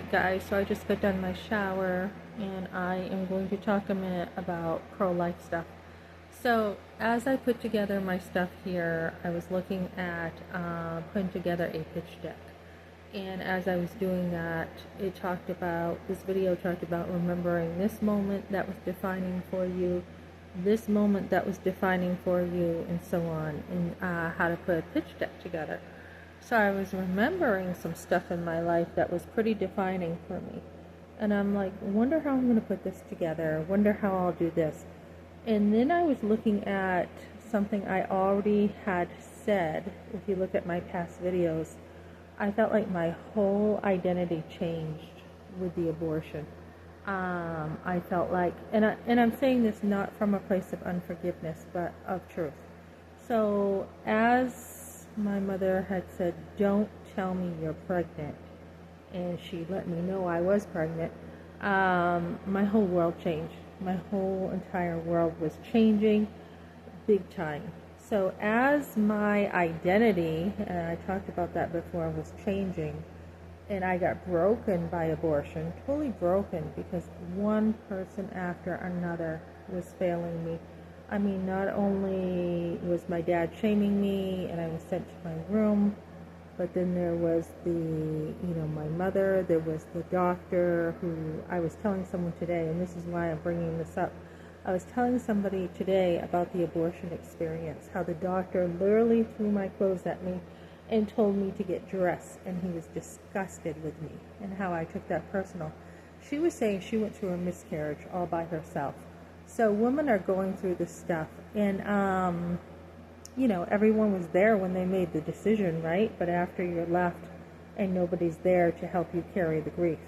Alright guys, so I just got done my shower and I am going to talk a minute about pro-life stuff. So as I put together my stuff here, I was looking at putting together a pitch deck. And as I was doing that, this video talked about remembering this moment that was defining for you, this moment that was defining for you, and so on, and how to put a pitch deck together. So I was remembering some stuff in my life that was pretty defining for me. And I'm like, wonder how I'm going to put this together. Wonder how I'll do this. And then I was looking at something I already had said. If you look at my past videos, I felt like my whole identity changed with the abortion. I felt like, and I'm saying this not from a place of unforgiveness, but of truth. So as my mother had said, don't tell me you're pregnant, and she let me know I was pregnant, my whole world changed. My whole entire world was changing big time. So as my identity, and I talked about that before, was changing, and I got broken by abortion, totally broken, because one person after another was failing me. I mean, not only was my dad shaming me and I was sent to my room, but then there was my mother, there was the doctor who I was telling someone today, and this is why I'm bringing this up. I was telling somebody today about the abortion experience, how the doctor literally threw my clothes at me and told me to get dressed, and he was disgusted with me and how I took that personal. She was saying she went through a miscarriage all by herself. So women are going through this stuff, and everyone was there when they made the decision, right? But after you're left and nobody's there to help you carry the grief.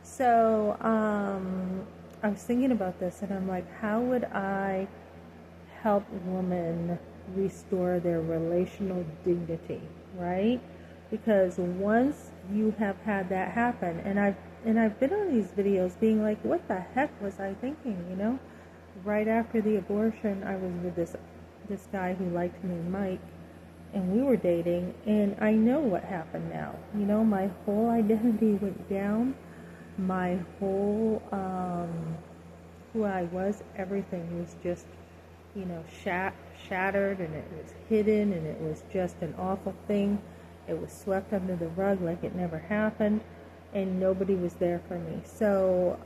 So I was thinking about this, and I'm like, how would I help women restore their relational dignity, right? Because once you have had that happen, and I've been on these videos being like, what the heck was I thinking, Right after the abortion, I was with this guy who liked me, Mike, and we were dating, and I know what happened now. My whole identity went down. My whole who I was, everything was just shattered, and it was hidden, and it was just an awful thing. It was swept under the rug like it never happened, and nobody was there for me. So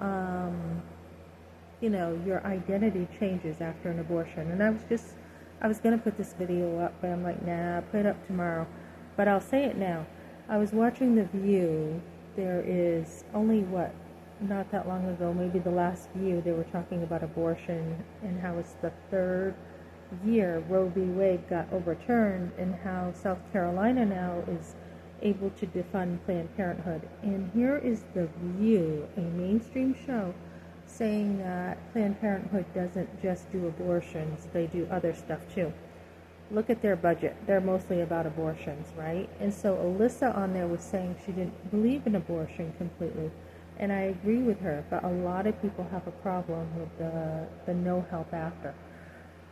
your identity changes after an abortion. And I was going to put this video up, but I'm like, nah, I'll put it up tomorrow. But I'll say it now. I was watching The View. There is only, not that long ago, maybe the last View, they were talking about abortion and how it's the third year Roe v. Wade got overturned, and how South Carolina now is able to defund Planned Parenthood. And here is The View, a mainstream show, saying that Planned Parenthood doesn't just do abortions, they do other stuff too. Look at their budget. They're mostly about abortions, right? And so Alyssa on there was saying she didn't believe in abortion completely. And I agree with her, but a lot of people have a problem with the no help after.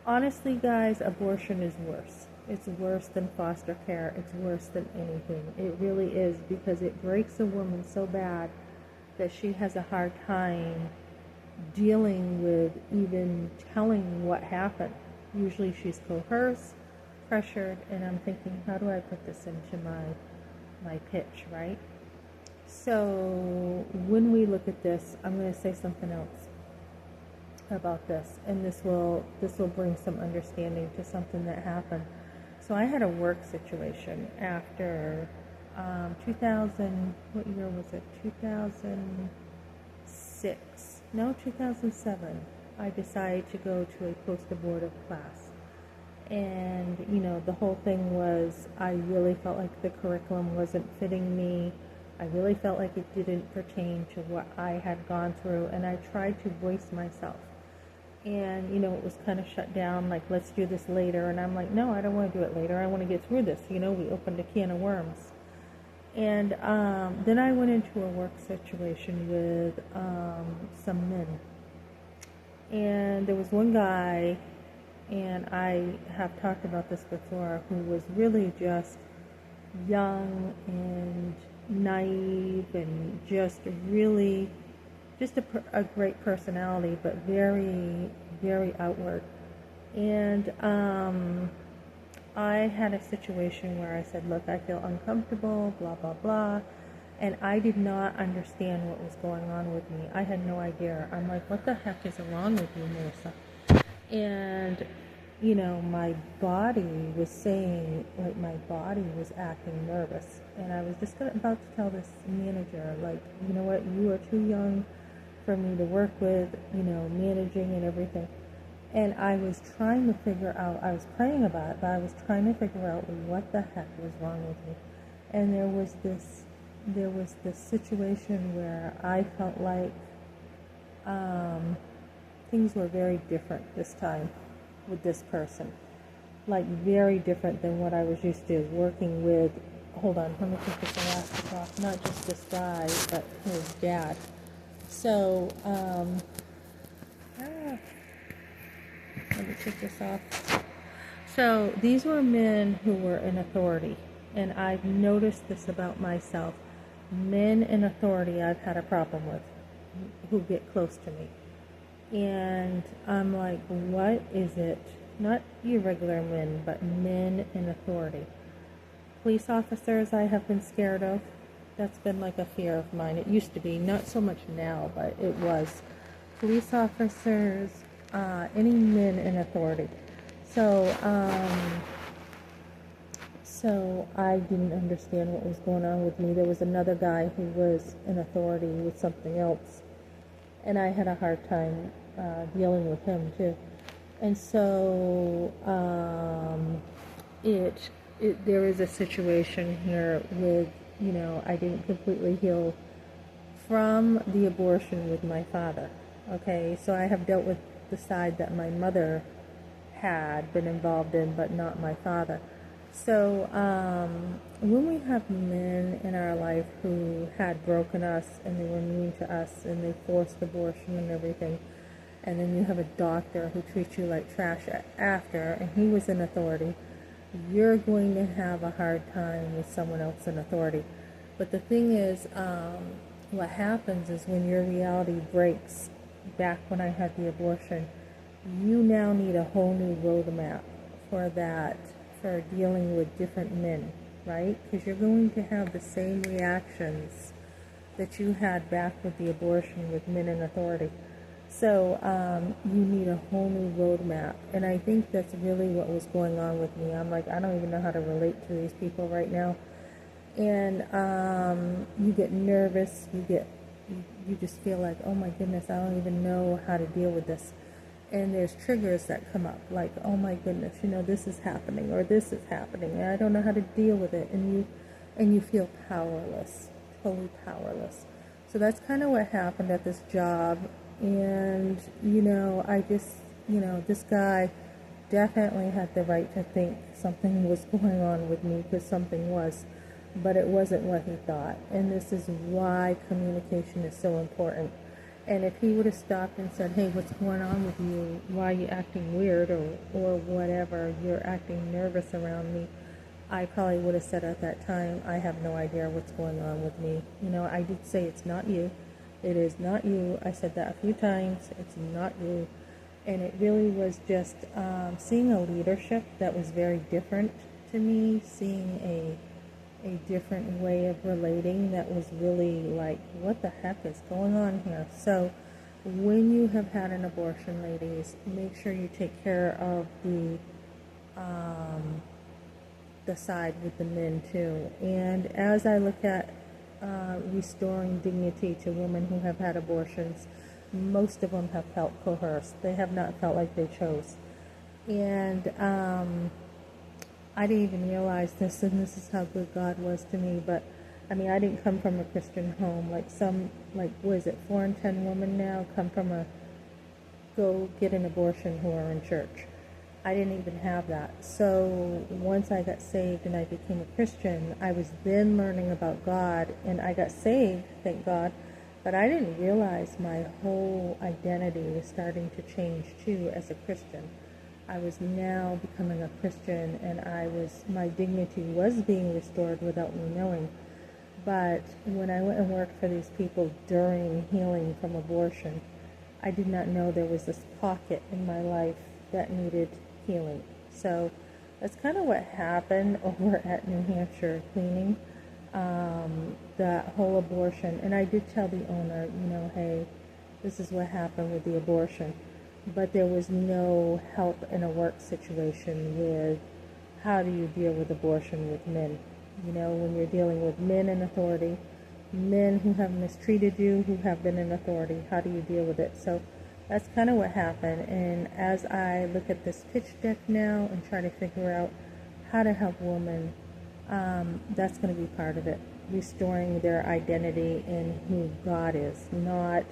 Honestly, guys, abortion is worse. It's worse than foster care. It's worse than anything. It really is, because it breaks a woman so bad that she has a hard time dealing with even telling what happened. Usually she's coerced, pressured, and I'm thinking, how do I put this into my pitch, right? So when we look at this, I'm going to say something else about this, and this will bring some understanding to something that happened. So I had a work situation after 2000, what year was it? 2006. No, 2007, I decided to go to a post-abortive class. And, the whole thing was, I really felt like the curriculum wasn't fitting me. I really felt like it didn't pertain to what I had gone through, and I tried to voice myself. And, it was kind of shut down, like, let's do this later. And I'm like, no, I don't want to do it later. I want to get through this. We opened a can of worms. And then I went into a work situation with some men. And there was one guy, and I have talked about this before, who was really just young and naive and just really, just a great personality, but very, very outward. And I had a situation where I said, look, I feel uncomfortable, blah, blah, blah. And I did not understand what was going on with me. I had no idea. I'm like, what the heck is wrong with you, Melissa? And, my body was saying, like, my body was acting nervous. And I was just about to tell this manager, like, you know what, you are too young for me to work with, managing and everything. And I was trying to figure out, I was praying about it, but I was trying to figure out what the heck was wrong with me. And there was this situation where I felt like things were very different this time with this person. Like very different than what I was used to working with. Hold on, let me take this elastic off. Not just this guy, but his dad. So, let me take this off. So these were men who were in authority. And I've noticed this about myself. Men in authority I've had a problem with who get close to me. And I'm like, what is it? Not irregular men, but men in authority. Police officers I have been scared of. That's been like a fear of mine. It used to be, not so much now, but it was. Police officers, any men in authority. So I didn't understand what was going on with me. There was another guy who was in authority with something else. And I had a hard time dealing with him too. And so there is a situation here with, I didn't completely heal from the abortion with my father. Okay, so I have dealt with the side that my mother had been involved in, but not my father. So when we have men in our life who had broken us and they were mean to us and they forced abortion and everything, and then you have a doctor who treats you like trash after, and he was in authority, you're going to have a hard time with someone else in authority. But the thing is, what happens is when your reality breaks, back when I had the abortion, you now need a whole new roadmap for that, for dealing with different men, right? Because you're going to have the same reactions that you had back with the abortion with men in authority. So you need a whole new roadmap. And I think that's really what was going on with me. I'm like, I don't even know how to relate to these people right now. And you get nervous. You just feel like, oh my goodness, I don't even know how to deal with this. And there's triggers that come up like, oh my goodness, this is happening or this is happening. And I don't know how to deal with it. And you feel powerless, totally powerless. So that's kind of what happened at this job. And, I just, this guy definitely had the right to think something was going on with me, because something was, but it wasn't what he thought. And this is why communication is so important. And if he would have stopped and said, hey, what's going on with you? Why are you acting weird or whatever? You're acting nervous around me. I probably would have said at that time, I have no idea what's going on with me. I did say it's not you. It is not you. I said that a few times. It's not you. And it really was just seeing a leadership that was very different to me, seeing a different way of relating that was really like, what the heck is going on here? So when you have had an abortion, ladies, make sure you take care of the side with the men too. And as I look at restoring dignity to women who have had abortions, most of them have felt coerced. They have not felt like they chose. And I didn't even realize this, and this is how good God was to me. But I mean, I didn't come from a Christian home. Like some, what is it, 4 in 10 women now come from a go get an abortion who are in church. I didn't even have that. So once I got saved and I became a Christian, I was then learning about God, and I got saved, thank God, but I didn't realize my whole identity was starting to change too as a Christian. I was now becoming a Christian, and my dignity was being restored without me knowing. But when I went and worked for these people during healing from abortion, I did not know there was this pocket in my life that needed healing. So that's kind of what happened over at New Hampshire Cleaning, that whole abortion. And I did tell the owner, hey, this is what happened with the abortion. But there was no help in a work situation with how do you deal with abortion with men. When you're dealing with men in authority, men who have mistreated you, who have been in authority, how do you deal with it? So that's kind of what happened. And as I look at this pitch deck now and try to figure out how to help women, that's going to be part of it. Restoring their identity in who God is, not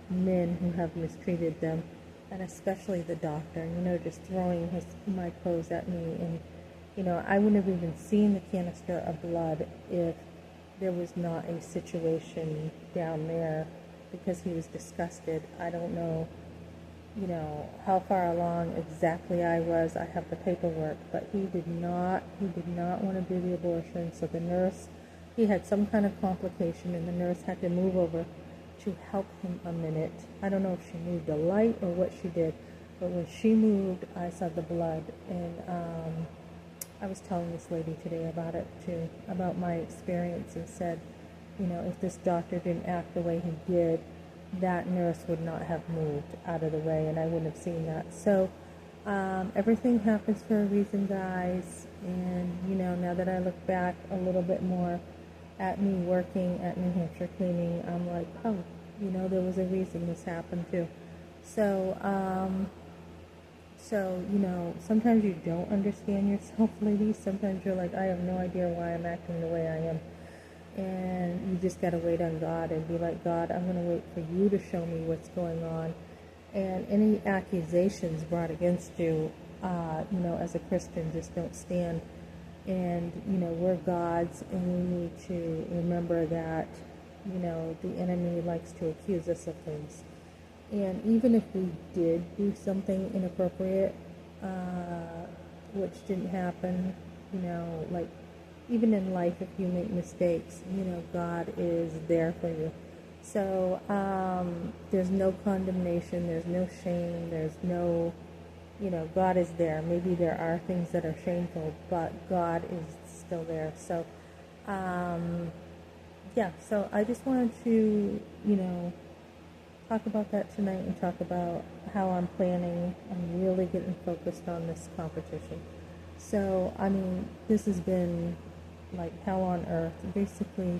men who have mistreated them, and especially the doctor, just throwing my clothes at me. And, I wouldn't have even seen the canister of blood if there was not a situation down there, because he was disgusted. I don't know, how far along exactly I was. I have the paperwork, but he did not want to do the abortion. So the nurse, he had some kind of complication, and the nurse had to move over to help him a minute. I don't know if she moved a light or what she did, but when she moved, I saw the blood. And I was telling this lady today about it too, about my experience, and said, if this doctor didn't act the way he did, that nurse would not have moved out of the way, and I wouldn't have seen that. So everything happens for a reason, guys. And now that I look back a little bit more at me working at New Hampshire Cleaning, I'm like, oh, there was a reason this happened too. So sometimes you don't understand yourself, ladies. Sometimes you're like, I have no idea why I'm acting the way I am. And you just got to wait on God and be like, God, I'm going to wait for you to show me what's going on. And any accusations brought against you, as a Christian, just don't stand. And, we're God's, and we need to remember that, the enemy likes to accuse us of things. And even if we did do something inappropriate, which didn't happen, like even in life, if you make mistakes, God is there for you. So there's no condemnation, there's no shame, there's no, God is there. Maybe there are things that are shameful, but God is still there. So, so I just wanted to, talk about that tonight, and talk about how I'm planning. I'm really getting focused on this competition. So, this has been like hell on earth, basically,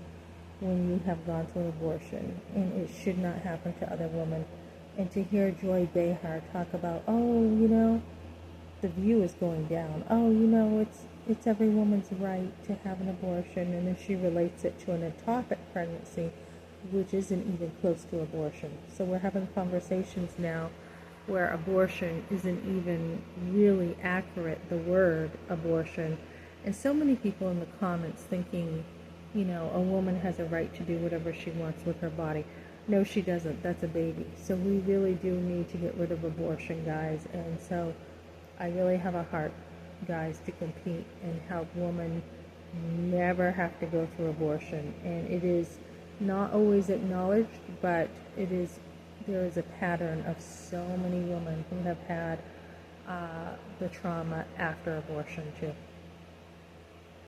when you have gone through abortion, and it should not happen to other women. And to hear Joy Behar talk about, the view is going down. It's every woman's right to have an abortion, and then she relates it to an ectopic pregnancy, which isn't even close to abortion. So we're having conversations now where abortion isn't even really accurate, the word abortion. And so many people in the comments thinking, a woman has a right to do whatever she wants with her body. No, she doesn't. That's a baby. So we really do need to get rid of abortion, guys. And so I really have a heart, guys, to compete and help women never have to go through abortion. And it is not always acknowledged, but there is a pattern of so many women who have had the trauma after abortion too.